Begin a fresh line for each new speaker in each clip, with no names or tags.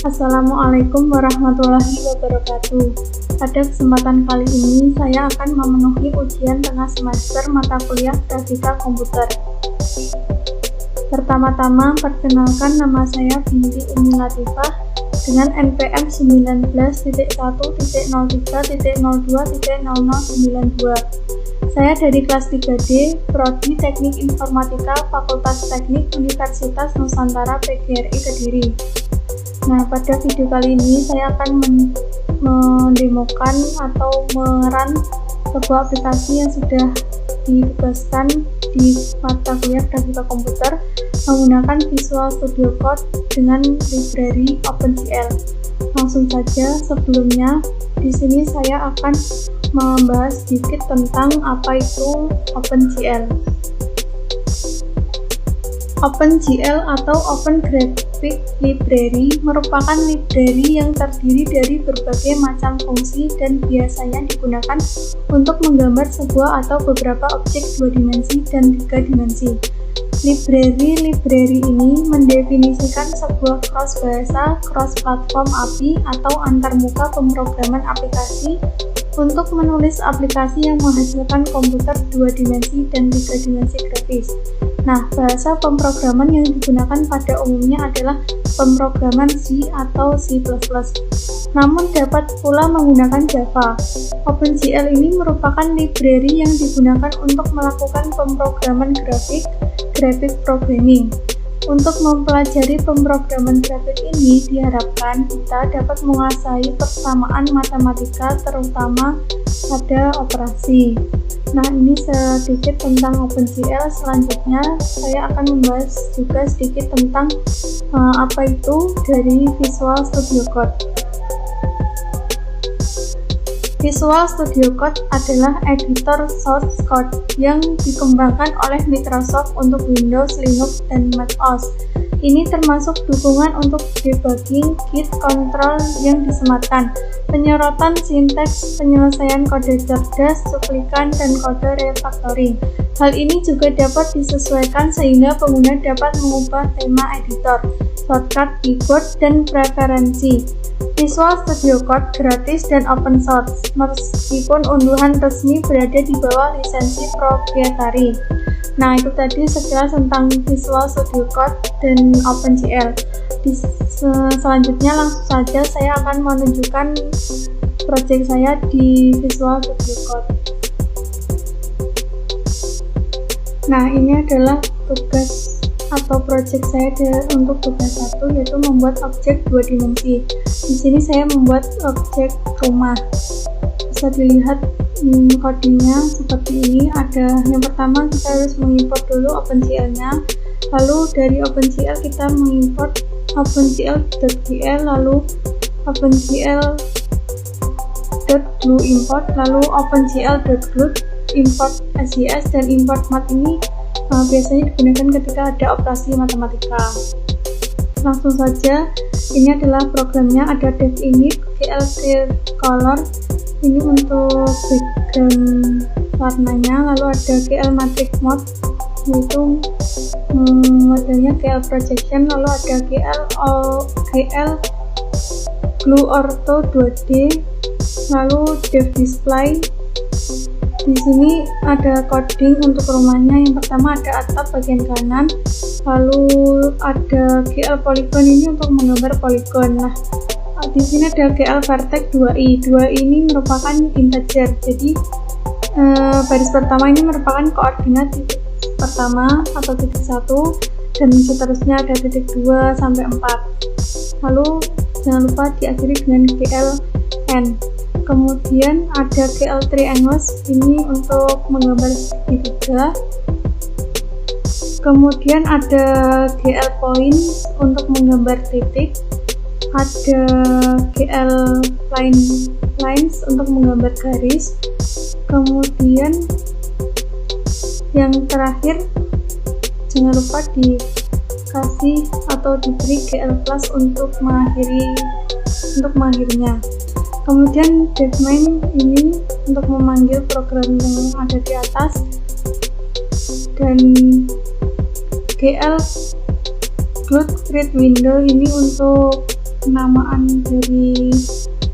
Assalamualaikum warahmatullahi wabarakatuh. Pada kesempatan kali ini, saya akan memenuhi ujian tengah semester mata kuliah Grafika Komputer. Pertama-tama, perkenalkan nama saya Binti Umi Latifah dengan NPM 19.1.03.02.0092. Saya dari kelas 3D, Prodi Teknik Informatika, Fakultas Teknik Universitas Nusantara PGRI Kediri. Nah, pada video kali ini saya akan mendemokan atau meran sebuah aplikasi yang sudah ditugaskan di mata kuliah Grafika Komputer menggunakan Visual Studio Code dengan library OpenGL. Langsung saja, sebelumnya di sini saya akan membahas sedikit tentang apa itu OpenGL. OpenGL atau Open Graphic Library merupakan library yang terdiri dari berbagai macam fungsi dan biasanya digunakan untuk menggambar sebuah atau beberapa objek 2 dimensi dan 3 dimensi. Library ini mendefinisikan sebuah cross-bahasa, cross-platform API atau antarmuka pemrograman aplikasi untuk menulis aplikasi yang menghasilkan komputer 2 dimensi dan 3 dimensi grafis. Nah, bahasa pemrograman yang digunakan pada umumnya adalah pemrograman C atau C++. Namun dapat pula menggunakan Java. OpenGL ini merupakan library yang digunakan untuk melakukan pemrograman grafik programming. Untuk mempelajari pemrograman grafik ini diharapkan kita dapat menguasai persamaan matematika terutama pada operasi. Nah, ini sedikit tentang OpenGL. Selanjutnya saya akan membahas juga sedikit tentang apa itu dari Visual Studio Code. Visual Studio Code adalah editor source code yang dikembangkan oleh Microsoft untuk Windows, Linux, dan macOS. Ini termasuk dukungan untuk debugging, git control yang disematkan, penyorotan sinteks, penyelesaian kode cerdas, cuplikan, dan kode refactoring. Hal ini juga dapat disesuaikan sehingga pengguna dapat mengubah tema editor, shortcut keyboard, dan preferensi. Visual Studio Code gratis dan open source, meskipun unduhan resmi berada di bawah lisensi proprietari. Nah, itu tadi sekilas tentang Visual Studio Code dan OpenGL. Selanjutnya langsung saja saya akan menunjukkan project saya di Visual Studio Code. Nah, ini adalah tugas atau project saya untuk tugas 1, yaitu membuat objek 2 dimensi. Di sini saya membuat objek rumah. Bisa dilihat codingnya seperti ini. Ada yang pertama, kita harus mengimport dulu OpenGL-nya. Lalu dari OpenGL kita mengimport OpenGL.gl, lalu OpenGL.glue import, lalu OpenGL.glue import SJS, dan import mat ini biasanya digunakan ketika ada operasi matematika. Langsung saja, ini adalah programnya. Ada devinit, GL clear color, ini untuk background warnanya. Lalu ada GL matrix mode, yaitu modelnya GL projection. Lalu ada GL glue ortho 2D, lalu dev display. Di sini ada coding untuk rumahnya. Yang pertama ada atap bagian kanan, lalu ada GL polygon, ini untuk menggambar polygon. Nah, di sini ada GL vertex 2i. 2i ini merupakan integer. Jadi baris pertama ini merupakan koordinat titik pertama atau titik 1, dan seterusnya ada titik 2 sampai 4. Lalu jangan lupa diakhiri dengan GL n. Kemudian ada GL triangles, ini untuk menggambar segitiga. Kemudian ada GL point untuk menggambar titik. Ada GL lines untuk menggambar garis. Kemudian yang terakhir, jangan lupa dikasih atau diberi GL plus untuk mengakhirinya. Kemudian devmain ini untuk memanggil program yang ada di atas, dan GL Glut Create Window ini untuk penamaan dari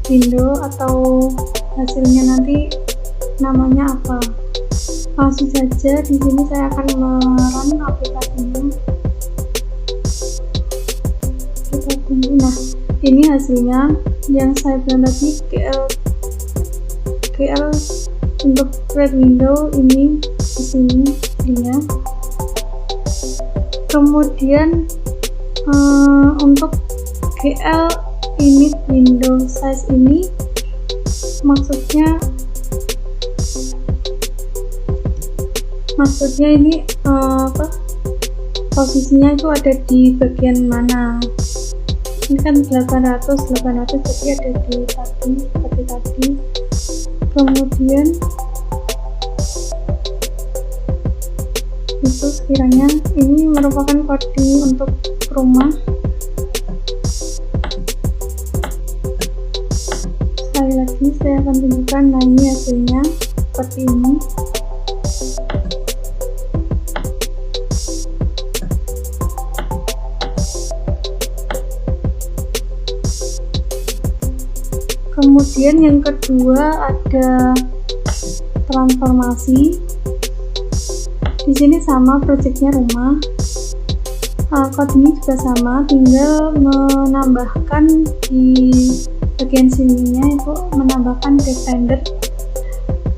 window atau hasilnya nanti namanya apa. Langsung saja di sini saya akan merun aplikasinya. Kita tunggu. Nah, ini hasilnya yang saya bilang tadi, GL untuk create window ini di sini ya. Kemudian untuk GL init window size ini maksudnya ini posisinya itu ada di bagian mana. Ini kan 800 jadi ada di tadi seperti tadi. Kemudian itu sekiranya ini merupakan coding untuk rumah. Sekali lagi saya akan tunjukkan. Nah, ini hasilnya seperti ini. Kemudian yang kedua ada transformasi. Di sini sama, projectnya rumah. Code ini juga sama, tinggal menambahkan di bagian sininya itu menambahkan defender.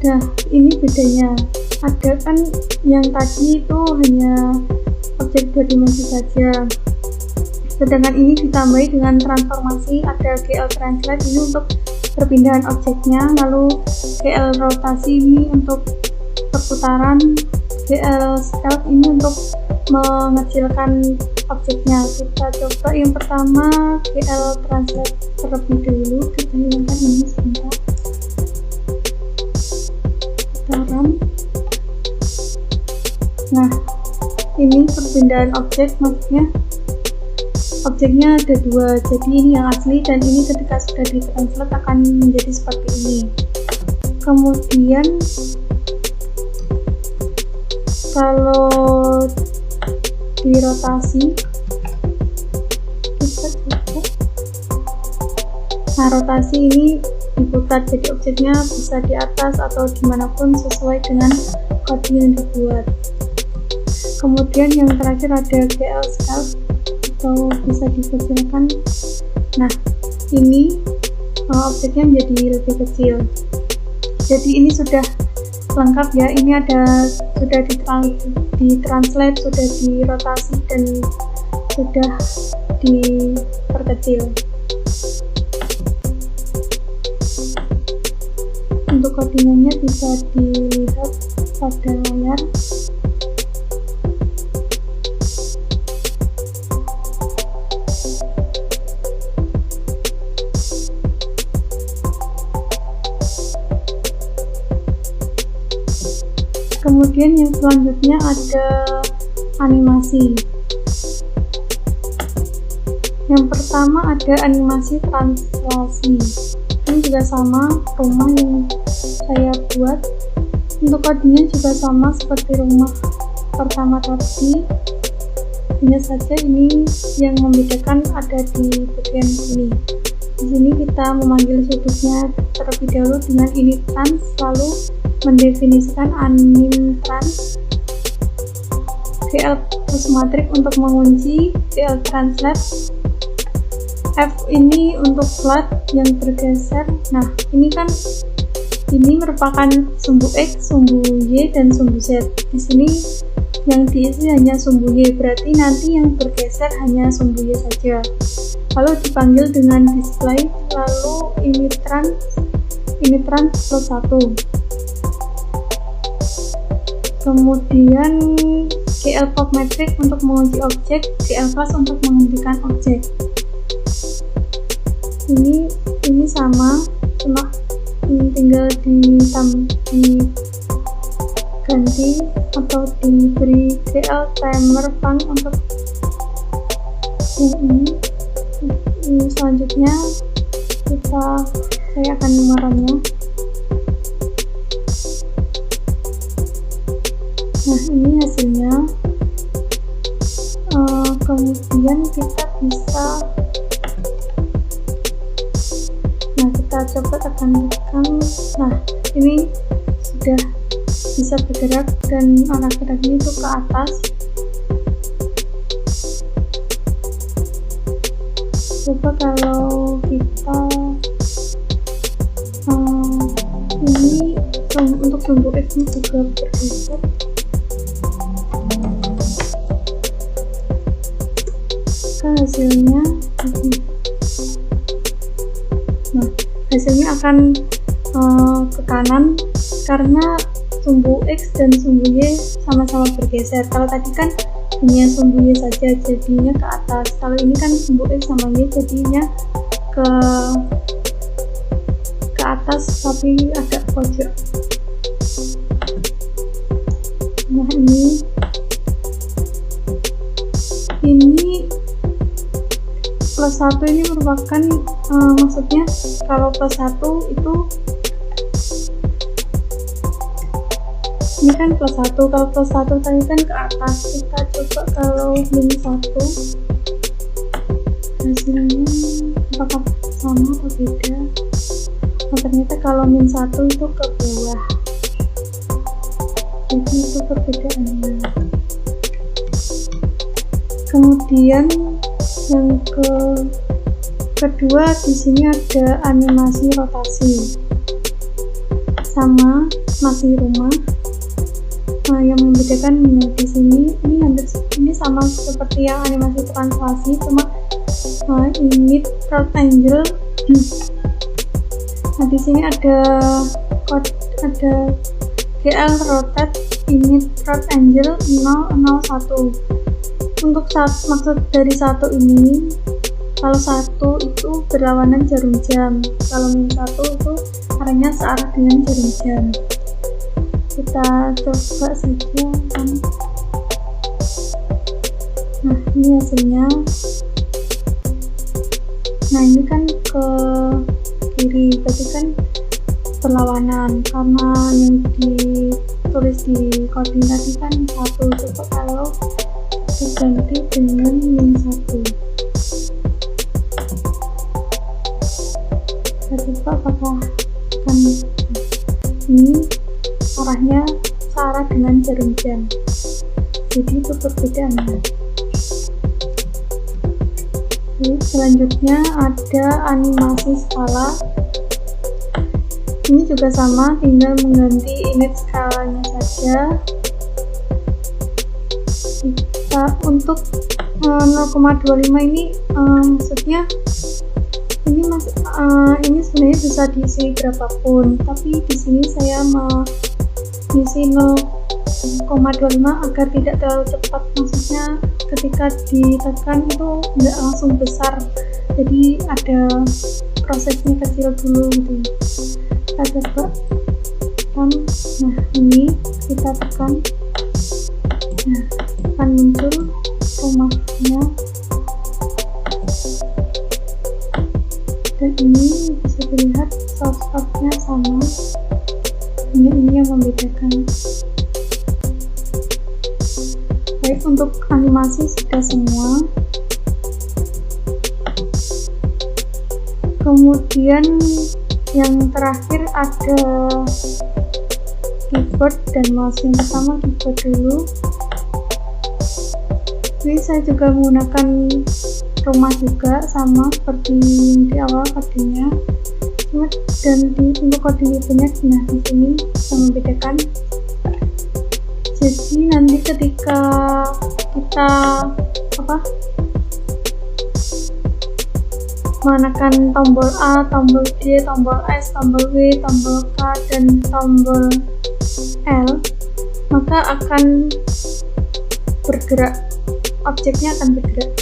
Nah, ini bedanya. Ada kan yang tadi itu hanya objek 2 dimensi saja. Sedangkan ini ditambahi dengan transformasi, ada GL translate ini untuk perpindahan objeknya, lalu GL rotasi ini untuk perputaran, GL scale ini untuk mengecilkan objeknya. Kita coba yang pertama GL translate terlebih dahulu. Kita hilangkan ini sebentar. Taruh. Nah, ini perpindahan objek, maksudnya objeknya ada 2, jadi ini yang asli dan ini ketika sudah ditranslate akan menjadi seperti ini. Kemudian kalau dirotasi, kita coba. Nah, rotasi ini diputar, jadi objeknya bisa di atas atau dimanapun sesuai dengan kode yang dibuat. Kemudian yang terakhir ada GL scale, atau bisa dikecilkan. Nah, ini objeknya menjadi lebih kecil. Jadi ini sudah lengkap ya. Ini ada sudah ditranslate, sudah dirotasi dan sudah diperkecil. Untuk codingannya bisa dilihat pada layar. Kemudian yang selanjutnya ada animasi. Yang pertama ada animasi translasi. Ini juga sama, rumah yang saya buat. Untuk kodenya juga sama seperti rumah pertama tadi. Hanya saja ini yang membedakan ada di bagian sini. Di sini kita memanggil sudutnya terlebih dahulu dengan init trans, lalu mendefinisikan anim trans, GL plus matrix untuk mengunci, GL translate, F ini untuk flat yang bergeser. Nah, ini kan ini merupakan sumbu X, sumbu Y, dan sumbu Z. Di sini yang diisi hanya sumbu Y, berarti nanti yang bergeser hanya sumbu Y saja. Lalu dipanggil dengan display, lalu ini trans plus 1. Kemudian GL pop matrix untuk mengunci objek, GL plus untuk menghentikan objek. Ini sama, cuma tinggal diganti atau diberi GL timer func untuk yang ini. Selanjutnya saya akan merunnya. Nah, ini hasilnya. Kemudian kita bisa kita coba tekan. Nah, ini sudah bisa bergerak dan arah geraknya itu ke atas. Coba kalau kita ini untuk sumbu X nya juga bergeser. Hasilnya ini. Nah, hasilnya akan ke kanan karena sumbu X dan sumbu Y sama-sama bergeser. Kalau tadi kan hanya sumbu Y saja jadinya ke atas, kalau ini kan sumbu X sama Y jadinya ke atas tapi agak pojok. Nah, ini plus 1 ini merupakan maksudnya kalau plus 1 itu ini kan plus 1, kalau plus 1 tadi kan ke atas. Kita coba kalau min 1 hasilnya apakah sama atau beda. Nah, ternyata kalau min 1 itu ke bawah, jadi itu perbedaannya. Kemudian yang kedua di sini ada animasi rotasi, sama masih rumah. Nah, yang membedakan di sini ini sama seperti yang animasi translasi, cuma init root angle. Nah, di sini ada GL rotate init root angle 001. Untuk maksud dari 1 ini, kalau 1 itu berlawanan jarum jam, kalau min 1 itu arahnya searah dengan jarum jam. Kita coba saja kan. Nah, ini hasilnya. Nah, ini kan ke kiri, berarti kan berlawanan karena yang ditulis di coding tadi kan 1. Coba kalau diganti dengan min 1, kita coba apakah akan ini arahnya searah dengan jarum jam, jadi itu perbedaannya. Selanjutnya ada animasi skala. Ini juga sama, tinggal mengganti init skalanya saja. Kita untuk 0,25 ini maksudnya ini sebenarnya bisa diisi berapapun, tapi di sini saya mengisi 0,25 agar tidak terlalu cepat. Maksudnya ketika ditekan itu nggak langsung besar, jadi ada prosesnya kecil dulu gitu. Kita coba tekan. Nah, ini kita tekan. Nah, akan muncul rumahnya, dan ini bisa dilihat source-nya sama. Ini yang membedakan. Baik, untuk animasi sudah semua. Kemudian yang terakhir ada keyboard dan mouse. Yang pertama keyboard dulu. Ini saya juga menggunakan rumah juga, sama seperti di awal kodenya, dan untuk coding banyak. Nah, di sini yang membedakan. Jadi nanti ketika kita menekan tombol A, tombol D, tombol S, tombol W, tombol K, dan tombol L, maka akan bergerak, objeknya akan bergerak.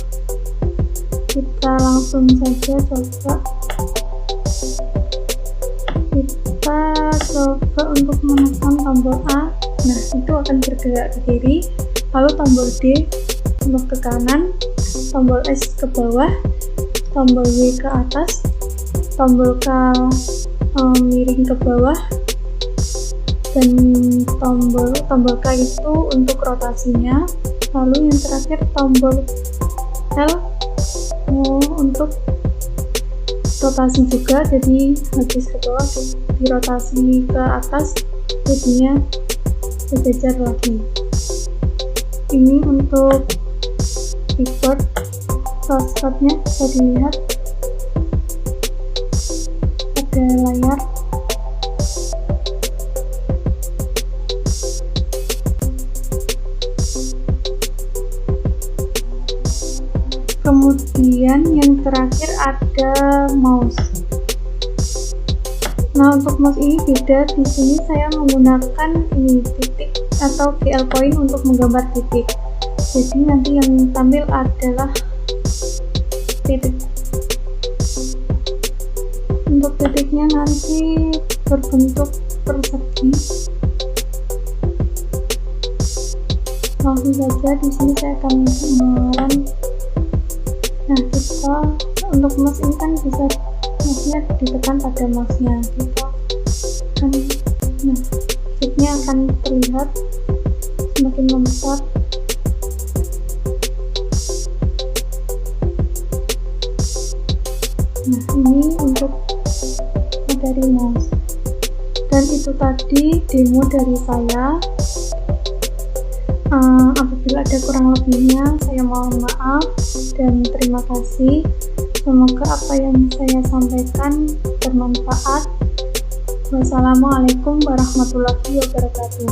Kita langsung saja coba. Kita coba untuk menekan tombol A. Nah, itu akan bergerak ke kiri, lalu tombol D untuk ke kanan, tombol S ke bawah, tombol W ke atas, tombol K miring ke bawah, dan tombol K itu untuk rotasinya. Lalu yang terakhir tombol L untuk rotasi juga, jadi habis ke bawah dirotasi ke atas jadinya sejajar lagi. Ini untuk keyboard, shortcutnya bisa dilihat ada layar, kemudian yang terakhir ada mouse. Nah, untuk mouse ini beda. Di sini saya menggunakan ini titik atau GL point untuk menggambar titik. Jadi nanti yang tampil adalah titik. Untuk titiknya nanti berbentuk persegi. Langsung saja di sini saya akan mengarang. Nah, kita untuk mouse ini kan bisa mouse-nya ditekan pada mouse-nya, kita kan, nah titiknya akan terlihat semakin membesar. Nah, ini untuk materi mouse. Dan itu tadi demo dari saya. Apabila ada kurang lebihnya, saya mohon maaf dan terima kasih. Semoga apa yang saya sampaikan bermanfaat. Wassalamualaikum warahmatullahi wabarakatuh.